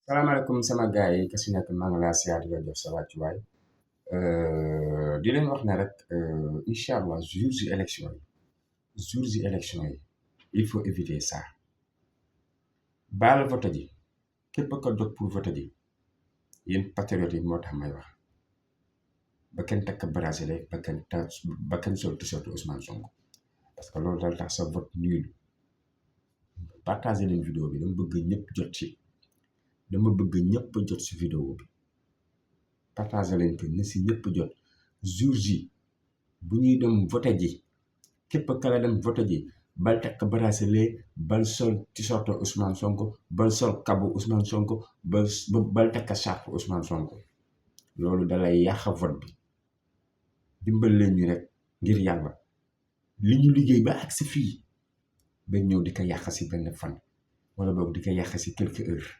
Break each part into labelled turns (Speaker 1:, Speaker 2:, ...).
Speaker 1: salaamaaleykum sama gars yi kasi nekk maa ngi laa siyaar di la jox sa wàccuwaay di leen wax ne rek incha allah jours yi élection yi il faut éviter ça baal vote ji képp ko jóg pour vote ji yéen patriotes yi moo tax may wax ba kenn takk bracelet ba kenn sol t-shirt Ousmane Sonko parce que loolu dal tax sa vote nul. Partagé leen vidéo bi dama bëgg ñëpp jot ci vidéo bi partagé leen ko ne si ñëpp jot jour ji bu ñuy dem voté ji képp kala dem voté ji bal takk bracelet bal sol t-shirt Ousmane Sonko bal sol kabu Ousmane Sonko bal takk sàpp Ousmane Sonko loolu dalay yàq vote bi dimbal leen ñu rek ngir yàlla li ñu liggéey ba agsi fii ba ñëw di ko yàq si benn fan wala boog di ko yàq si quelques heures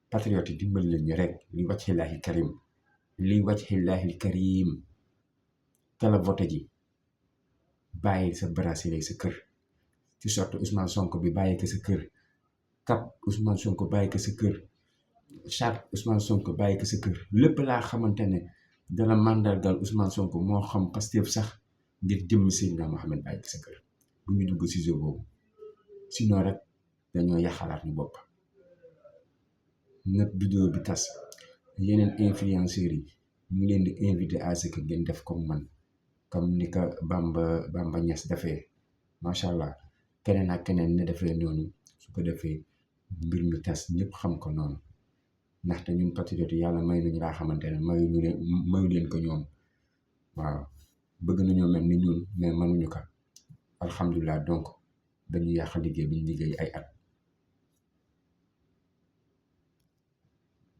Speaker 1: patriote yi dimbal leen ñu rek li wajhillaahi karim kala vote ji bàyyi sa bracelet sa kër ci sorte Ousmane Sonko bi bàyyi ko sa kër cap Ousmane Sonko bàyyi ko sa kër charte Ousmane Sonko bàyyi ko sa kër lépp laa xamante ne dana màndargal Ousmane Sonko moo xam Pastef sax ngir jëmm Seydina Mohamed bàyyi ko sa kër bu ñu dugg si jeu boobu sinon rek dañoo yaxalaat ñu bopp nag vidéo bi tas yeneen influenceurs yi ñu ngi leen di invité à ce que ngeen def comme man comme ni ko Bamba Niass defee macha allah keneen ak keneen ne defee noonu su ko defee mbir mi tas ñëpp xam ko noonu ndaxte ñun patriote yàlla may nañu laa xamante ne mayu leen ko ñoom waaw bëgg nañoo mel ni ñun mais mënuñu ko alhamdulilah donc dañu yàq liggéey bi ñu liggéey ay at